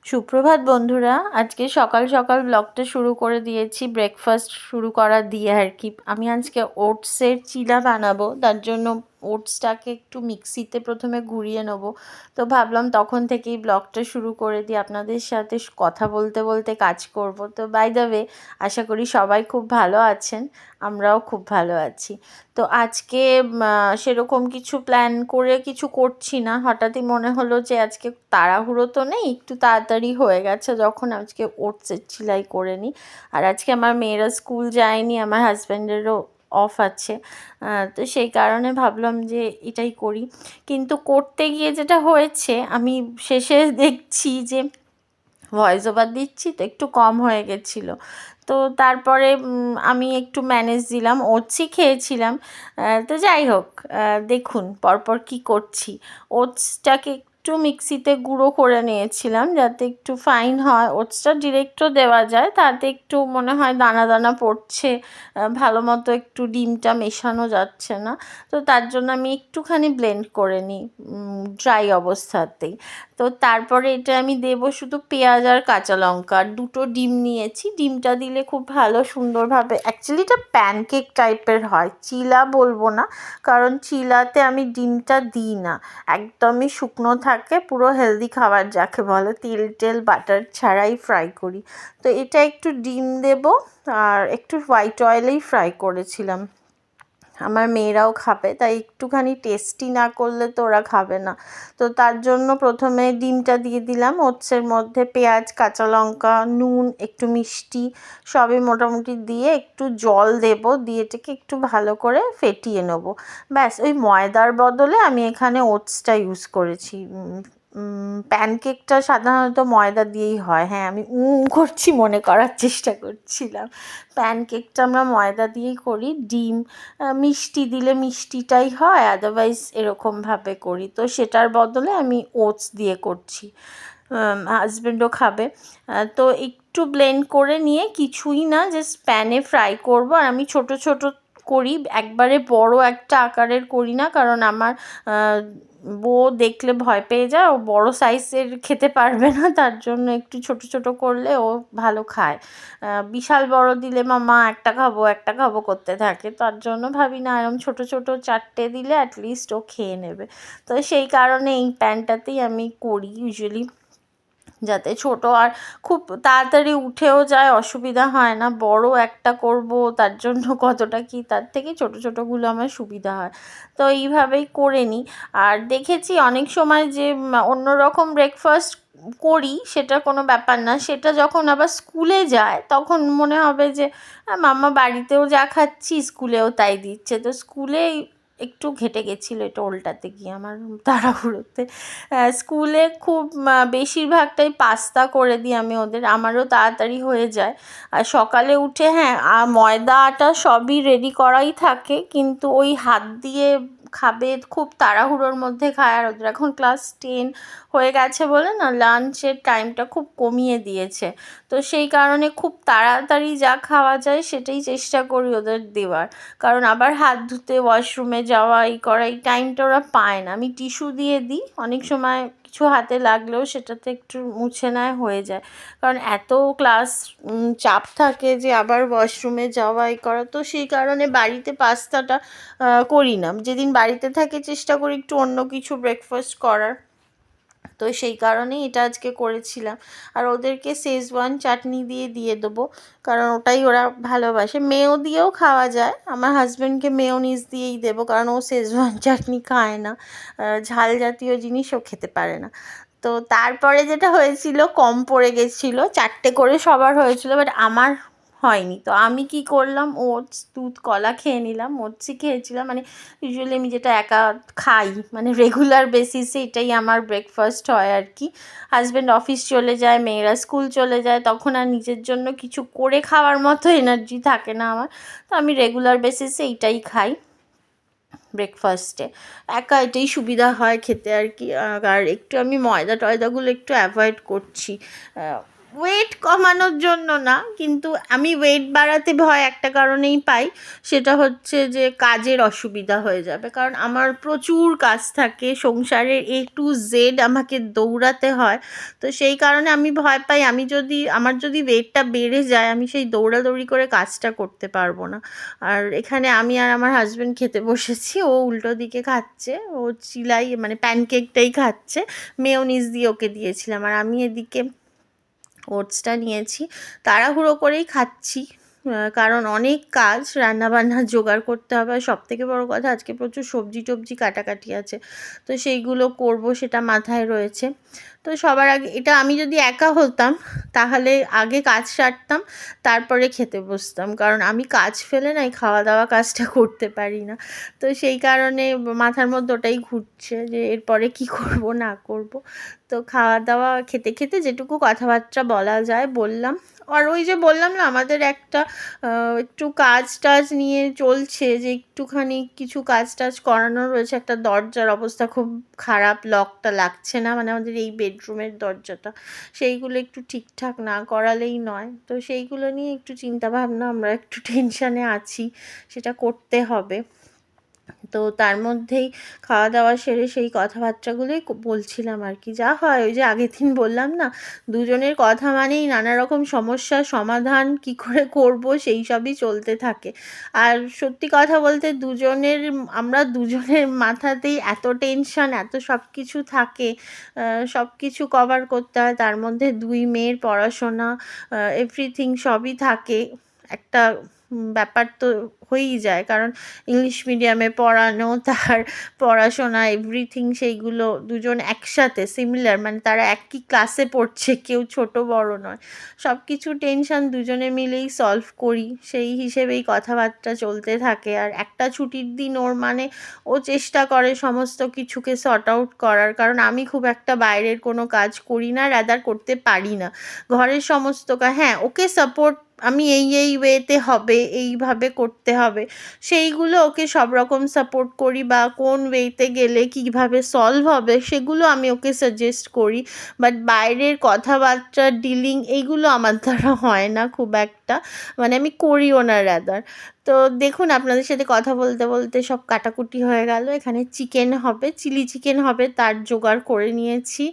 সুপ্রভাত বন্ধুরা, আজকে সকাল সকাল ব্লগটা শুরু করে দিয়েছি ব্রেকফাস্ট শুরু করা দিয়ে আর কি। আমি আজকে ওটসের চিলা বানাবো, তার জন্য ওটসটাকে একটু মিক্সিতে প্রথমে ঘুরিয়ে নেবো। তো ভাবলাম তখন থেকেই ব্লগটা শুরু করে দিই, আপনাদের সাথে কথা বলতে বলতে কাজ করব। তো বাই দ্য ওয়ে, আশা করি সবাই খুব ভালো আছেন, আমরাও খুব ভালো আছি। তো আজকে সেরকম কিছু প্ল্যান করে কিছু করছি না, হঠাৎই মনে হলো যে আজকে তাড়াহুড়ো তো নেই, একটু তাড়াতাড়ি হয়ে গেছে যখন, আজকে ওটসের চিলাই করে নিই। আর আজকে আমার মেয়েরা স্কুল যায়নি, আমার হাজব্যান্ডেরও অফ আছে, তো সেই কারণে ভাবলাম যে এটাই করি। কিন্তু করতে গিয়ে যেটা হয়েছে, আমি শেষে দেখছি যে ভয়েস ওভার দিচ্ছি তো একটু কম হয়ে গেছিলো। তো তারপরে আমি একটু ম্যানেজ দিলাম, ওটসই খেয়েছিলাম। তো যাই হোক, দেখুন পরপর কি করছি। ওটসটাকে একটু মিক্সিতে গুঁড়ো করে নিয়েছিলাম যাতে একটু ফাইন হয়। ওটসটা ডিরেক্টও দেওয়া যায়, তাতে একটু মনে হয় দানা দানা পড়ছে, ভালো মতো একটু ডিমটা মেশানো যাচ্ছে না। তো তার জন্য আমি একটুখানি ব্লেন্ড করে নিই ড্রাই অবস্থাতেই। তো তারপরে এটা আমি দেবো শুধু পেঁয়াজ আর কাঁচা লঙ্কা, আর 2টো ডিম নিয়েছি। ডিমটা দিলে খুব ভালো সুন্দরভাবে, অ্যাকচুয়ালি এটা প্যানকেক টাইপের হয়, চিলা বলবো না, কারণ চিলাতে আমি ডিমটা দিই না, একদমই শুকনো থাকে, পুরো হেলদি খাবার যাকে বলে, তেল বাটার ছাড়াই ফ্রাই করি। তো এটা একটু ডিম দেবো, আর একটু হোয়াইট অয়েলেই ফ্রাই করেছিলাম। আমার মেয়েরাও খাবে, তাই একটুখানি টেস্টি না করলে তো ওরা খাবে না। তো তার জন্য প্রথমে ডিমটা দিয়ে দিলাম ওটসের মধ্যে, পেঁয়াজ কাঁচা লঙ্কা নুন একটু মিষ্টি সবই মোটামুটি দিয়ে একটু জল দেব, দিয়ে এটাকে একটু ভালো করে ফেটিয়ে নেবো। ব্যাস, ওই ময়দার বদলে আমি এখানে ওটসটা ইউজ করেছি। প্যানকেকটা সাধারণত ময়দা দিয়েই হয়, হ্যাঁ আমি করছি মনে করার চেষ্টা করছিলাম। প্যানকেকটা আমরা ময়দা দিয়েই করি, ডিম মিষ্টি দিলে মিষ্টিটাই হয়, আদারওয়াইজ এরকমভাবে করি। তো সেটার বদলে আমি ওটস দিয়ে করছি, হাজব্যান্ডও খাবে। তো একটু ব্লেন্ড করে নিয়ে, কিছুই না, জাস্ট প্যানে ফ্রাই করব। আর আমি ছোট ছোট করি, একবারে বড় একটা আকারের করি না, কারণ আমার বউ দেখলে ভয় পেয়ে যায়, ও বড় সাইজের খেতে পারবে না, তার জন্য একটু ছোট ছোট করলে ও ভালো খায়। বিশাল বড় দিলে মামা একটা খাবো করতে থাকে, তার জন্য ভাবি না, এরকম ছোট ছোট 4টে দিলে অ্যাটলিস্ট ও খেয়ে নেবে। তো সেই কারণে এই প্যানটাতেই আমি করি ইউজুয়ালি, যাতে ছোট আর খুব তাড়াতাড়ি উঠেও যায়, অসুবিধা হয় না। বড় একটা করব, তার জন্য কতটা কি, তার থেকে ছোট ছোটগুলো আমার সুবিধা হয়। তো এইভাবেই করে নিই। আর দেখেছি অনেক সময় যে অন্যরকম ব্রেকফাস্ট করি, সেটা কোনো ব্যাপার না, সেটা যখন আবার স্কুলে যায় তখন মনে হবে যে মাম্মা বাড়িতেও যা খাচ্ছি স্কুলেও তাই দিচ্ছে। তো স্কুলে একটু ঘেটে গেছিলো এটা উল্টাতে গিয়ে আমার তাড়াহুড়োতে। স্কুলে খুব বেশিরভাগটাই পাস্তা করে দিই আমি ওদের, আমারও তাড়াতাড়ি হয়ে যায়। আর সকালে উঠে হ্যাঁ, ময়দা আটা সবই রেডি করাই থাকে, কিন্তু ওই হাত দিয়ে খাবে, খুব তাড়াহুড়োর মধ্যে খায়। আর ওদের এখন ক্লাস 10 হয়ে গেছে বলে না, লাঞ্চের টাইমটা খুব কমিয়ে দিয়েছে। তো সেই কারণে খুব তাড়াতাড়ি যা খাওয়া যায় সেটাই চেষ্টা করি ওদের দেওয়ার, কারণ আবার হাত ধুতে ওয়াশরুমে যাওয়া এই করা, এই টাইমটা ওরা পায় না। আমি টিস্যু দিয়ে দিই, অনেক সময় কিছু হাতে লাগলেও সেটাতে একটু মুছে নেয়, হয়ে যায়। কারণ এত ক্লাস চাপ থাকে যে আবার ওয়াশরুমে যাওয়া এই করা, তো সেই কারণে বাড়িতে পাস্তাটা করি না। যেদিন বাড়িতে থাকে চেষ্টা করি একটু অন্য কিছু ব্রেকফাস্ট করার। তো সেই কারণেই এটা আজকে করেছিলাম। আর ওদেরকে শেজওয়ান চাটনি দিয়ে দেবো, কারণ ওটাই ওরা ভালোবাসে। মেয়ো দিয়েও খাওয়া যায়, আমার হাজব্যান্ডকে মেয়োনিজ দিয়েই দেবো, কারণ ও শেজওয়ান চাটনি খায় না, ঝাল জাতীয় জিনিস ও খেতে পারে না। তো তারপরে যেটা হয়েছিল, কম পড়ে গেছিলো, 4টে করে সবার হয়েছিল, বাট আমার হয়নি। তো আমি কি করলাম, ওটস দুধ কলা খেয়ে নিলাম, ওটসই খেয়েছিলাম। মানে ইউজুয়ালি আমি যেটা একা খাই, মানে রেগুলার বেসিসে এটাই আমার ব্রেকফাস্ট হয় আর কি। হাজব্যান্ড অফিস চলে যায়, মেয়েরা স্কুল চলে যায়, তখন আর নিজের জন্য কিছু করে খাওয়ার মতো এনার্জি থাকে না আমার। তো আমি রেগুলার বেসিসে এইটাই খাই ব্রেকফাস্টে, একা এটাই সুবিধা হয় খেতে আর কি। আর একটু আমি ময়দা টয়দাগুলো একটু অ্যাভয়েড করছি, ওয়েট কমানোর জন্য না, কিন্তু আমি ওয়েট বাড়াতে ভয় একটা কারণেই পাই, সেটা হচ্ছে যে কাজের অসুবিধা হয়ে যাবে। কারণ আমার প্রচুর কাজ থাকে, সংসারের A to Z আমাকে দৌড়াতে হয়। তো সেই কারণে আমি ভয় পাই আমার যদি ওয়েটটা বেড়ে যায়, আমি সেই দৌড়াদৌড়ি করে কাজটা করতে পারবো না। আর এখানে আমি আর আমার হাজব্যান্ড খেতে বসেছি, ও উল্টো দিকে খাচ্ছে, ও চিলাই মানে প্যানকেকটাই খাচ্ছে, মেয়োনিজ দিয়ে ওকে দিয়েছিলাম, আর আমি এদিকে ওটসটা নিয়েছি। তাড়াহুড়ো করেই খাচ্ছি, কারণ অনেক কাজ, রান্নাবান্না জোগাড় করতে হবে। আর সবথেকে বড় কথা, আজকে প্রচুর সবজি টবজি কাটাকাটি আছে, তো সেইগুলো করব, সেটা মাথায় রয়েছে। তো সবার আগে এটা আমি যদি একা হতাম তাহলে আগে কাজ সারতাম, তারপরে খেতে বসতাম, কারণ আমি কাজ ফেলে না এই খাওয়া দাওয়া কাজটা করতে পারি না। তো সেই কারণে মাথার মধ্যে ওটাই ঘুরছে যে এরপরে কি করব না করব। তো খাওয়া দাওয়া খেতে খেতে যেটুকু কথাবার্তা বলা যায় বললাম। আর ওই যে বললাম না, আমাদের একটা একটু কাজ টাজ নিয়ে চলছে, যে একটুখানি কিছু কাজ টাজ করানো রয়েছে। একটা দরজার অবস্থা খুব খারাপ, লকটা লাগছে না, মানে আমাদের এই বেডরুমের দরজাটা, সেইগুলো একটু ঠিকঠাক না করালেই নয়। তো সেইগুলো নিয়ে একটু চিন্তাভাবনা, আমরা একটু টেনশানে আছি, সেটা করতে হবে। তো তার মধ্যেই খাওয়া দাওয়া সেরে সেই কথাবার্তাগুলোই বলছিলাম আর কি। যা হয় ওই যে আগের দিন বললাম না, দুজনের কথা মানেই নানা রকম সমস্যার সমাধান কি করে করব সেই সবই চলতে থাকে। আর সত্যি কথা বলতে আমরা দুজনের মাথাতেই এত টেনশন, এত সব কিছু থাকে, সব কিছু কভার করতে হয়, তার মধ্যে দুই মেয়ের পড়াশোনা, এভরিথিং সবই থাকে। একটা ব্যাপার তো হয়েই যায়, কারণ ইংলিশ মিডিয়ামে পড়ানো, তার পড়াশোনা এভরিথিং, সেইগুলো দুজন একসাথে সিমিলার, মানে তারা একই ক্লাসে পড়ছে, কেউ ছোট বড় নয়। সব কিছু টেনশন দুজনে মিলেই সলভ করি, সেই হিসেবেই কথাবার্তা চলতে থাকে। আর একটা ছুটির দিন ওর মানে ও চেষ্টা করে সমস্ত কিছুকে সর্ট আউট করার, কারণ আমি খুব একটা বাইরের কোনো কাজ করি না, রাদার করতে পারি না। ঘরের সমস্ত হ্যাঁ, ওকে সাপোর্ট আমি এই ওয়েতে হবে, এইভাবে করতে হবে, সেইগুলো ওকে সব রকম সাপোর্ট করি, বা কোন ওয়েতে গেলে কীভাবে সলভ হবে সেগুলো আমি ওকে সাজেস্ট করি। বাট বাইরের কথাবার্তা ডিলিং এইগুলো আমার দ্বারা হয় না খুব একটা, মানে আমি করিও না রাদার। তো দেখুন, আপনাদের সাথে কথা বলতে বলতে সব কাটাকুটি হয়ে গেল। এখানে চিকেন হবে, চিলি চিকেন হবে, তার জোগাড় করে নিয়েছি।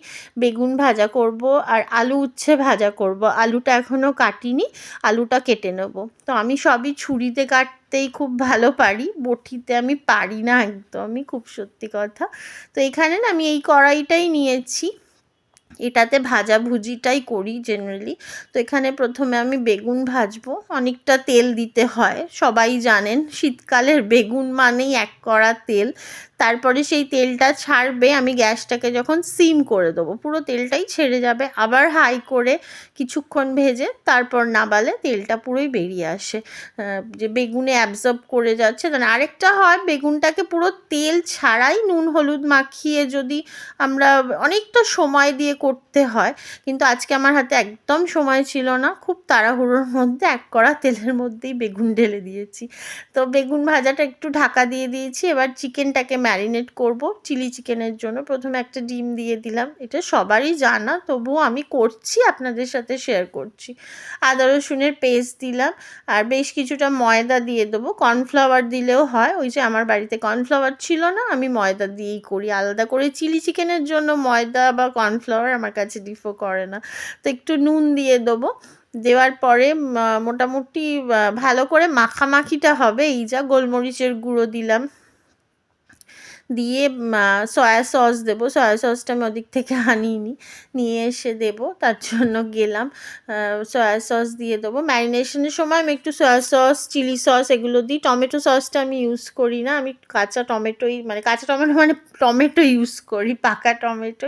বেগুন ভাজা করব, আর আলু উচ্ছে ভাজা করব। আলুটা এখনও কাটিনি, আলুটা কেটে নেব। তো আমি সবই ছুরিতে কাটতেই খুব ভালো পারি, বটিতে আমি পারি না একদমই, খুব সত্যি কথা। তো এখানে না আমি এই কড়াইটাই নিয়েছি, এটাতে ভাজাভুজিটাই করি জেনারেলি। তো এখানে প্রথমে আমি বেগুন ভাজবো, অনেকটা তেল দিতে হয়, সবাই জানেন শীতকালের বেগুন মানেই এক কড়া তেল। তারপরে সেই তেলটা ছাড়বে, আমি গ্যাসটাকে যখন সিম করে দেবো, পুরো তেলটাই ছেড়ে যাবে, আবার হাই করে কিছুক্ষণ ভেজে তারপর নামালে তেলটা পুরোই বেরিয়ে আসে, যে বেগুনে অ্যাবজর্ব করে যাচ্ছে। মানে আরেকটা হয়, বেগুনটাকে পুরো তেল ছাড়াই নুন হলুদ মাখিয়ে যদি আমরা অনেকটা সময় দিয়ে করতে হয়, কিন্তু আজকে আমার হাতে একদম সময় ছিল না, খুব তাড়াহুড়োর মধ্যে এক কড়া তেলের মধ্যেই বেগুন ঢেলে দিয়েছি। তো বেগুন ভাজাটা একটু ঢাকা দিয়ে দিয়েছি। এবার চিকেনটাকে ম্যারিনেট করব চিলি চিকেনের জন্য। প্রথমে একটা ডিম দিয়ে দিলাম, এটা সবারই জানা, তবুও আমি করছি, আপনাদের সাথে শেয়ার করছি। আদা রসুনের পেস্ট দিলাম, আর বেশ কিছুটা ময়দা দিয়ে দেবো, কর্নফ্লাওয়ার দিলেও হয়, ওই যে আমার বাড়িতে কর্নফ্লাওয়ার ছিল না, আমি ময়দা দিয়েই করি। আলাদা করে চিলি চিকেনের জন্য ময়দা বা কর্নফ্লাওয়ার আমার কাছে ডিফার করে না। তো একটু নুন দিয়ে দেবো, দেওয়ার পরে মোটামুটি ভালো করে মাখামাখিটা হবে। এই যা গোলমরিচের গুঁড়ো দিলাম, দিয়ে সয়া সস দেবো। সয়া সসটা আমি ওদিক থেকে আনিনি, নিয়ে এসে দেবো, তার জন্য গেলাম। সয়া সস দিয়ে দেবো। ম্যারিনেশনের সময় আমি একটু সয়া সস, চিলি সস এগুলো দিই। টমেটো সসটা আমি ইউজ করি না, আমি কাঁচা টমেটোই মানে টমেটো ইউজ করি, পাকা টমেটো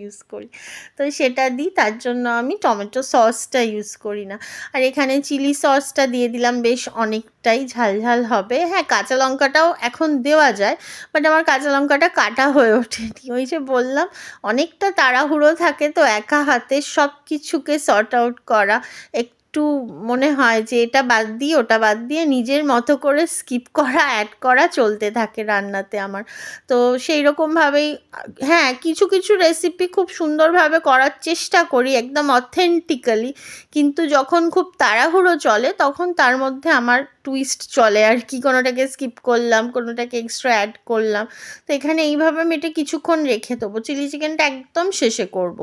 ইউজ করি। তো সেটা দিই, তার জন্য আমি টমেটো সসটা ইউজ করি না। আর এখানে চিলি সসটা দিয়ে দিলাম, বেশ অনেকটাই ঝাল ঝাল হবে। হ্যাঁ, কাঁচা লঙ্কাটাও এখন দেওয়া যায়, বাট আমার কাঁচা লঙ্কাটা কাটা হয়ে ওঠেনি। ওই যে বললাম, অনেকটা তাড়াহুড়ো থাকে, তো একা হাতে সব কিছুকে সর্ট আউট করা একটু একটু মনে হয় যে এটা বাদ দিয়ে ওটা বাদ দিয়ে নিজের মতো করে স্কিপ করা অ্যাড করা চলতে থাকে রান্নাতে আমার। তো সেই রকমভাবেই হ্যাঁ, কিছু কিছু রেসিপি খুব সুন্দরভাবে করার চেষ্টা করি একদম অথেন্টিক্যালি, কিন্তু যখন খুব তাড়াহুড়ো চলে তখন তার মধ্যে আমার টুইস্ট চলে আর কি, কোনোটাকে স্কিপ করলাম, কোনোটাকে এক্সট্রা অ্যাড করলাম। তো এখানে এইভাবে আমি এটা কিছুক্ষণ রেখে দেবো, চিলি চিকেনটা একদম শেষে করব।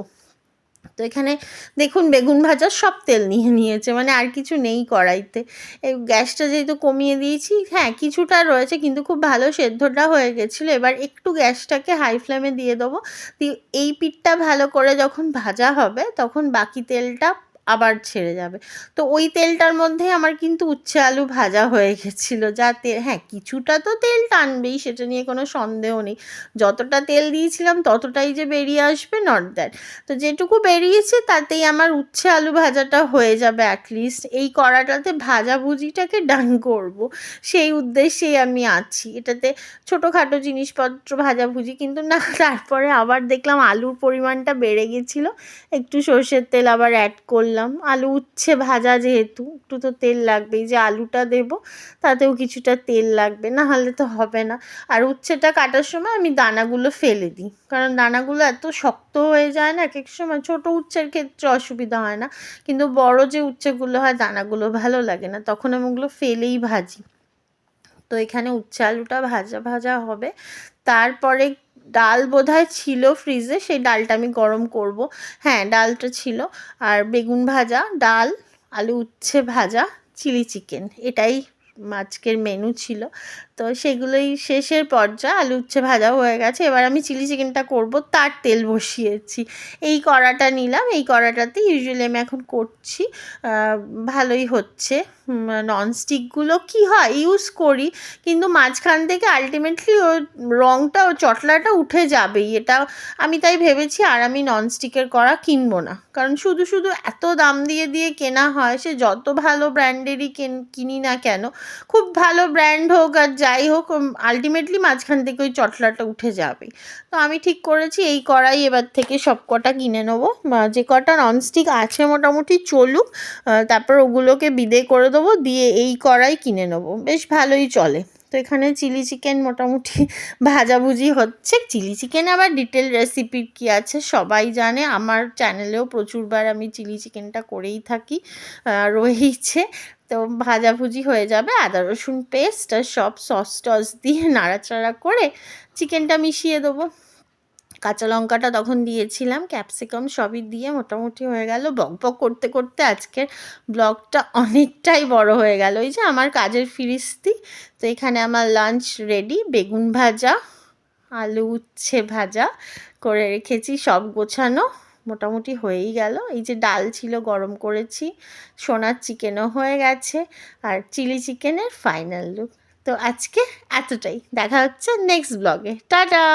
তো এখানে দেখুন বেগুন ভাজার সব তেল নিয়ে নিয়েছে, মানে আর কিছু নেই কড়াইতে। এই গ্যাসটা যেহেতু কমিয়ে দিয়েছি, হ্যাঁ কিছুটা রয়েছে কিন্তু খুব ভালো সেদ্ধটা হয়ে গেছিলো। এবার একটু গ্যাসটাকে হাই ফ্লেমে দিয়ে দেবো, দিয়ে এই পিঠটা ভালো করে যখন ভাজা হবে তখন বাকি তেলটা আবার ছেড়ে যাবে। তো ওই তেলটার মধ্যেই আমার কিন্তু উচ্ছে আলু ভাজা হয়ে গেছিলো, যাতে হ্যাঁ কিছুটা তো তেল টানবেই, সেটা নিয়ে কোনো সন্দেহ নেই। যতটা তেল দিয়েছিলাম ততটাই যে বেরিয়ে আসবে, নট দ্যাট। তো যেটুকু বেরিয়েছে তাতেই আমার উচ্ছে আলু ভাজাটা হয়ে যাবে অ্যাটলিস্ট। এই কড়াটাতে ভাজাভুজিটাকে ডান করব, সেই উদ্দেশ্যেই আমি আছি। এটাতে ছোটোখাটো জিনিসপত্র ভাজাভুজি, কিন্তু না তারপরে আবার দেখলাম আলুর পরিমাণটা বেড়ে গেছিলো, একটু সর্ষের তেল আবার অ্যাড করলাম। আলু উচ্ছে ভাজা যেহেতু একটু তো তেল লাগবেই, যে আলুটা দেবো তাতেও কিছুটা তেল লাগবে, না হলে তো হবে না। আর উচ্ছেটা কাটার সময় আমি দানাগুলো ফেলে দিই, কারণ দানাগুলো এত শক্ত হয়ে যায় না, এক এক সময় ছোটো উচ্ছের ক্ষেত্রে অসুবিধা হয় না, কিন্তু বড় যে উচ্ছেগুলো হয় দানাগুলো ভালো লাগে না, তখন আমি ওগুলো ফেলেই ভাজি। তো এখানে উচ্ছে আলুটা ভাজা ভাজা হবে। তারপরে ডাল বোধহয় ছিল ফ্রিজে, সেই ডালটা আমি গরম করব। হ্যাঁ ডালটা ছিল, আর বেগুন ভাজা, ডাল, আলু উচ্ছে ভাজা, চিলি চিকেন, এটাই আজকের মেনু ছিল। তো সেগুলোই শেষের পর্যায়ে, আলু উচ্ছে ভাজাও হয়ে গেছে, এবার আমি চিলি চিকেনটা করব, তার তেল বসিয়েছি। এই কড়াটা নিলাম, এই কড়াটাতে ইউজুয়ালি আমি এখন করছি, ভালোই হচ্ছে। ননস্টিকগুলো কী হয় ইউজ করি, কিন্তু মাঝখান থেকে আলটিমেটলি ওর রঙটা ও চটলাটা উঠে যাবেই, এটা আমি তাই ভেবেছি আর আমি ননস্টিকের কড়া কিনবো না। কারণ শুধু শুধু এত দাম দিয়ে দিয়ে কেনা হয়, সে যত ভালো ব্র্যান্ডেরই কিনি না কেন, খুব ভালো ব্র্যান্ড হোক আর যাই হোক, আলটিমেটলি মাঝখান থেকে ওই চটলাটা উঠে যাবে। তো আমি ঠিক করেছি এই কড়াই এবার থেকে সব কটা কিনে নেবো, যে কটা ননস্টিক আছে মোটামুটি চলুক, তারপর ওগুলোকে বিদে করে দেবো, দিয়ে এই কড়াই কিনে নেবো, বেশ ভালোই চলে। তো এখানে চিলি চিকেন মোটামুটি ভাজাভুজি হচ্ছে। চিলি চিকেন আবার ডিটেল রেসিপি কী আছে সবাই জানে, আমার চ্যানেলেও প্রচুরবার আমি চিলি চিকেনটা করেই থাকি, রয়েইছে। তো ভাজাভুজি হয়ে যাবে, আদা রসুন পেস্ট আর সব সস টস দিয়ে নাড়াচাড়া করে চিকেনটা মিশিয়ে দেবো। কাঁচা লঙ্কাটা তখন দিয়েছিলাম, ক্যাপসিকাম সবই দিয়ে মোটামুটি হয়ে গেল। বকবক করতে করতে আজকের ব্লগটা অনেকটাই বড় হয়ে গেল। এই যে আমার কাজের ফিরিস্তি। তো এখানে আমার লাঞ্চ রেডি, বেগুন ভাজা, আলু উচ্ছে ভাজা করে রেখেছি, সব গোছানো মোটামুটি হয়েই গেল। এই যে ডাল ছিল গরম করেছি, সোনার চিকেনও হয়ে গেছে, আর চিলি চিকেনের ফাইনাল লুক। তো আজকে এতটাই, দেখা হচ্ছে নেক্সট ব্লগে, টাটা।